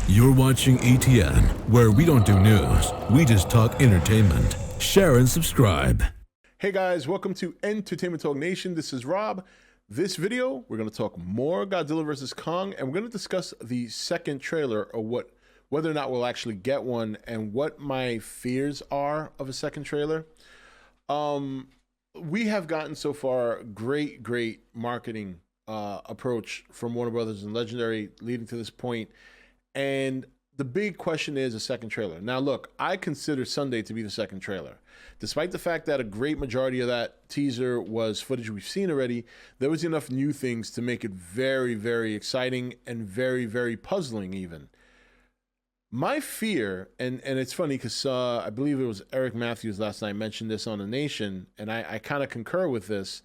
You're watching E.T.N, where we don't do news, we just talk entertainment. Share and subscribe. Hey guys, welcome to Entertainment Talk Nation. This is Rob. This video, we're going to talk more Godzilla vs. Kong, and we're going to discuss the second trailer, or whether or not we'll actually get one, and what my fears are of a second trailer. We have gotten so far great marketing approach from Warner Brothers and Legendary leading to this point. And the big question is a second trailer. Now, look, I consider Sunday to be the second trailer. Despite the fact that a great majority of that teaser was footage we've seen already, there was enough new things to make it very exciting and very puzzling even. My fear, and it's funny because I believe it was Eric Matthews last night mentioned this on The Nation, and I kind of concur with this,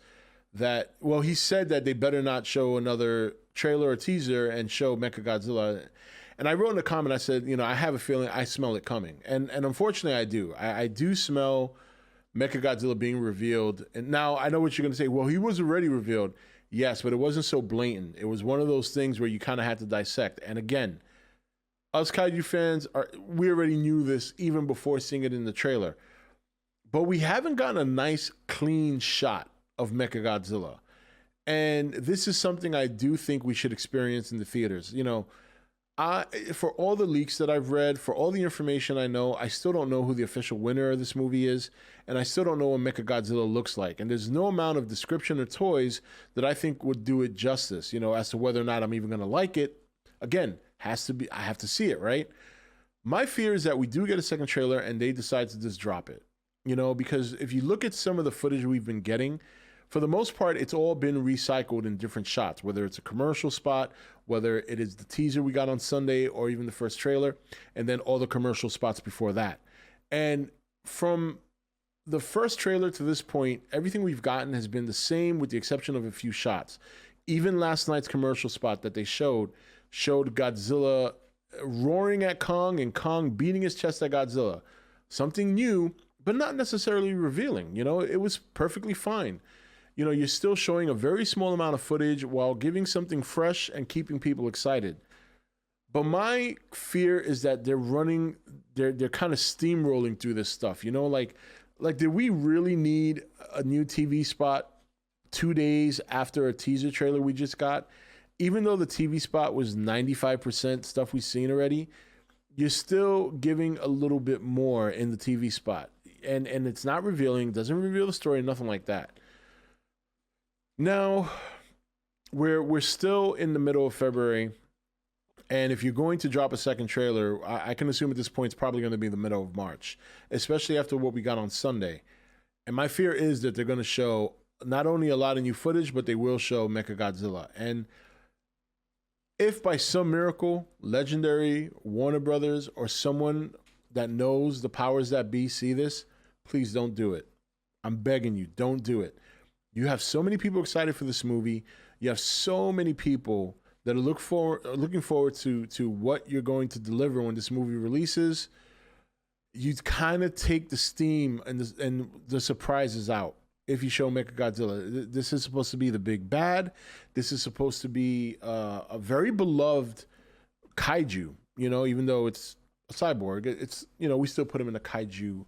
that, well, he said that they better not show another trailer or teaser and show MechaGodzilla. And I wrote in a comment, I said, I have a feeling I smell it coming. And unfortunately, I do. I do smell MechaGodzilla being revealed. And now I know what you're going to say. Well, he was already revealed. Yes, but it wasn't so blatant. It was one of those things where you kind of had to dissect. And again, us kaiju fans, we already knew this even before seeing it in the trailer. But we haven't gotten a nice, clean shot of MechaGodzilla. And this is something I do think we should experience in the theaters. For all the leaks that I've read, for all the information I know, I still don't know who the official winner of this movie is, and I still don't know what MechaGodzilla looks like. And there's no amount of description or toys that I think would do it justice, as to whether or not I'm even going to like it. Again, I have to see it, right? My fear is that we do get a second trailer and they decide to just drop it, because if you look at some of the footage we've been getting, for the most part, it's all been recycled in different shots, whether it's a commercial spot, whether it is the teaser we got on Sunday, or even the first trailer, and then all the commercial spots before that. And from the first trailer to this point, everything we've gotten has been the same with the exception of a few shots. Even last night's commercial spot that they showed Godzilla roaring at Kong and Kong beating his chest at Godzilla. Something new, but not necessarily revealing. It was perfectly fine. You're still showing a very small amount of footage while giving something fresh and keeping people excited. But my fear is that they're kind of steamrolling through this stuff. Like did we really need a new TV spot 2 days after a teaser trailer we just got? Even though the TV spot was 95% stuff we've seen already, you're still giving a little bit more in the TV spot. And it's not revealing, doesn't reveal the story, nothing like that. Now, we're still in the middle of February, and if you're going to drop a second trailer, I can assume at this point it's probably going to be the middle of March, especially after what we got on Sunday. And my fear is that they're going to show not only a lot of new footage, but they will show MechaGodzilla. And if by some miracle, Legendary, Warner Brothers, or someone that knows the powers that be see this, please don't do it. I'm begging you, don't do it. You have so many people excited for this movie. You have so many people that are looking forward to what you're going to deliver when this movie releases. You kind of take the steam and the surprises out if you show MechaGodzilla. This is supposed to be the big bad. This is supposed to be a very beloved kaiju. Even though it's a cyborg, it's we still put him in the kaiju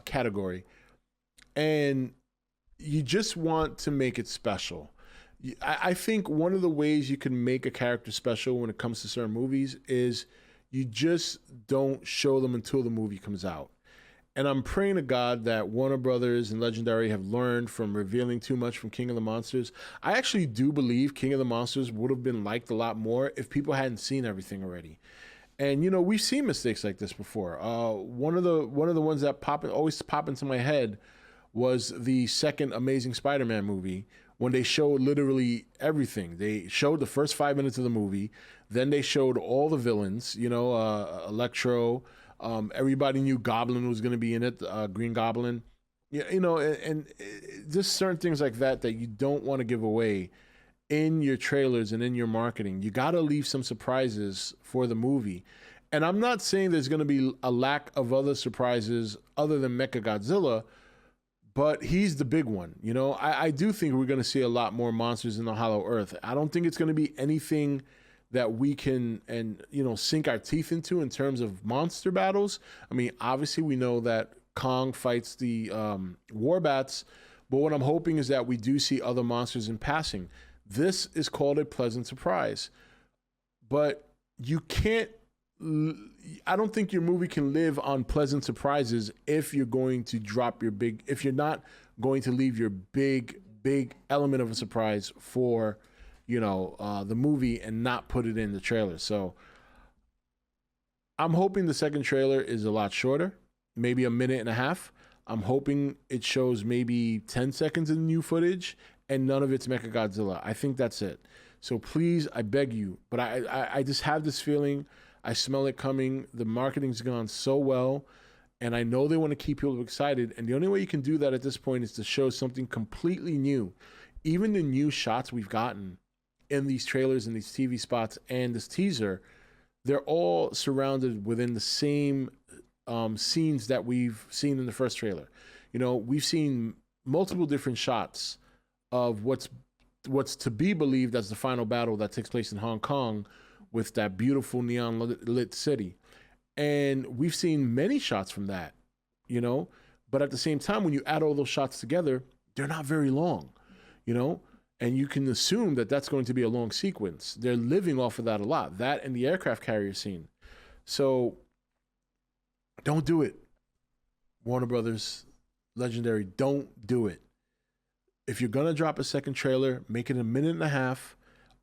category, and you just want to make it special. I think one of the ways you can make a character special when it comes to certain movies is you just don't show them until the movie comes out. And I'm praying to God that Warner Brothers and Legendary have learned from revealing too much from King of the Monsters. I actually do believe King of the Monsters would have been liked a lot more if people hadn't seen everything already. And we've seen mistakes like this before. One of the ones that always pop into my head was the second Amazing Spider-Man movie, when they showed literally everything. They showed the first 5 minutes of the movie, then they showed all the villains, Electro, everybody knew Goblin was going to be in it, Green Goblin, and just certain things like that you don't want to give away in your trailers and in your marketing. You got to leave some surprises for the movie. And I'm not saying there's going to be a lack of other surprises other than MechaGodzilla, but he's the big one. I do think we're going to see a lot more monsters in the Hollow Earth. I don't think it's going to be anything that we can sink our teeth into in terms of monster battles. I mean, obviously we know that Kong fights the Warbats, but what I'm hoping is that we do see other monsters in passing. This is called a pleasant surprise, but you can't. I don't think your movie can live on pleasant surprises if you're going to drop your big. If you're not going to leave your big element of a surprise for, the movie and not put it in the trailer. So I'm hoping the second trailer is a lot shorter, maybe a minute and a half. I'm hoping it shows maybe 10 seconds of new footage and none of it's MechaGodzilla. I think that's it. So please, I beg you, but I just have this feeling, I smell it coming. The marketing's gone so well, and I know they want to keep people excited, and the only way you can do that at this point is to show something completely new. Even the new shots we've gotten in these trailers and these TV spots and this teaser, they're all surrounded within the same scenes that we've seen in the first trailer. We've seen multiple different shots of what's to be believed as the final battle that takes place in Hong Kong with that beautiful neon lit city. And we've seen many shots from that, but at the same time, when you add all those shots together, they're not very long, and you can assume that that's going to be a long sequence. They're living off of that a lot, that and the aircraft carrier scene. So don't do it. Warner Brothers, Legendary, don't do it. If you're going to drop a second trailer, make it a minute and a half.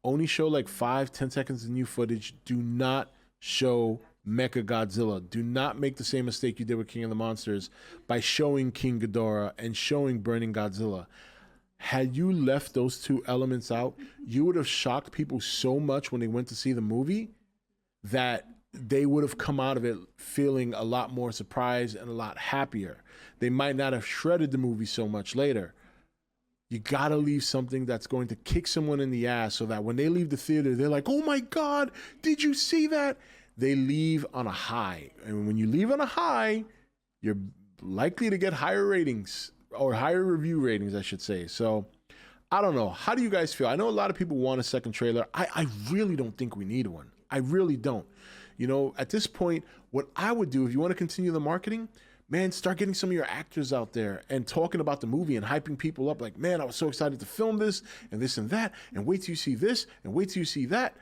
Only show like 5-10 seconds of new footage. Do not show MechaGodzilla. Do not make the same mistake you did with King of the Monsters by showing King Ghidorah and showing Burning Godzilla. Had you left those two elements out, you would have shocked people so much when they went to see the movie that they would have come out of it feeling a lot more surprised and a lot happier. They might not have shredded the movie so much later. You got to leave something that's going to kick someone in the ass so that when they leave the theater, they're like, oh my God, did you see that? They leave on a high. And when you leave on a high, you're likely to get higher ratings, or higher review ratings, I should say. So I don't know. How do you guys feel? I know a lot of people want a second trailer. I really don't think we need one. I really don't. At this point, what I would do, if you want to continue the marketing, man, start getting some of your actors out there and talking about the movie and hyping people up like, man, I was so excited to film this and that, and wait till you see this and wait till you see that.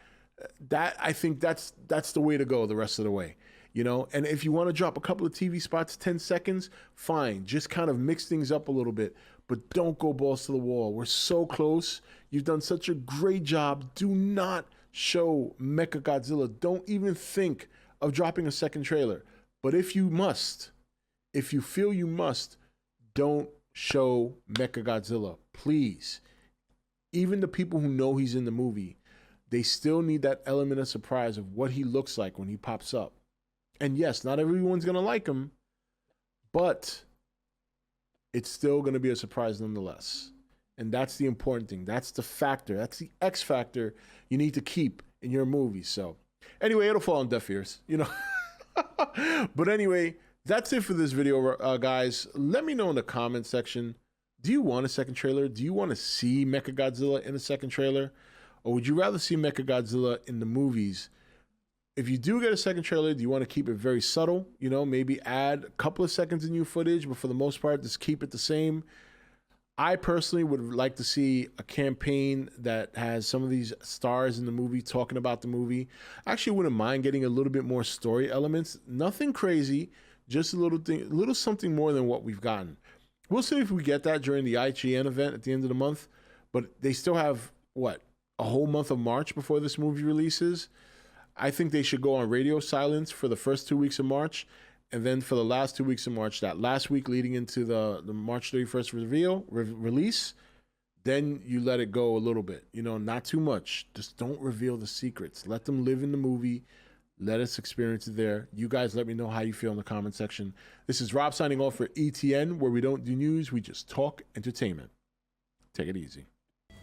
I think that's the way to go the rest of the way. And if you want to drop a couple of TV spots, 10 seconds, fine. Just kind of mix things up a little bit, but don't go balls to the wall. We're so close. You've done such a great job. Do not show MechaGodzilla. Don't even think of dropping a second trailer. But if you feel you must, don't show MechaGodzilla, please. Even the people who know he's in the movie, they still need that element of surprise of what he looks like when he pops up. And yes, not everyone's going to like him, but it's still going to be a surprise nonetheless. And that's the important thing. That's the factor. That's the X factor you need to keep in your movie. So anyway, it'll fall on deaf ears, But anyway, that's it for this video, guys. Let me know in the comment section. Do you want a second trailer? Do you want to see MechaGodzilla in a second trailer? Or would you rather see MechaGodzilla in the movies? If you do get a second trailer, do you want to keep it very subtle? Maybe add a couple of seconds of new footage, but for the most part, just keep it the same. I personally would like to see a campaign that has some of these stars in the movie talking about the movie. I actually wouldn't mind getting a little bit more story elements. Nothing crazy, just a little something more than what we've gotten. We'll see if we get that during the E.T.N event at the end of the month, but they still have, a whole month of March before this movie releases. I think they should go on radio silence for the first 2 weeks of March, and then for the last 2 weeks of March, that last week leading into the March 31st release, then you let it go a little bit. Not too much. Just don't reveal the secrets. Let them live in the movie. Let us experience it there. You guys let me know how you feel in the comment section. This is Rob signing off for E.T.N, where we don't do news, we just talk entertainment. Take it easy.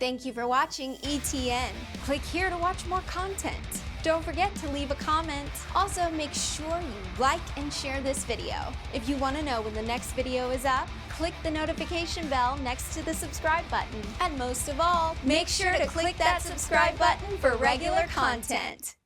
Thank you for watching E.T.N. Click here to watch more content. Don't forget to leave a comment. Also, make sure you like and share this video. If you want to know when the next video is up, click the notification bell next to the subscribe button. And most of all, make sure to click that subscribe button for regular content.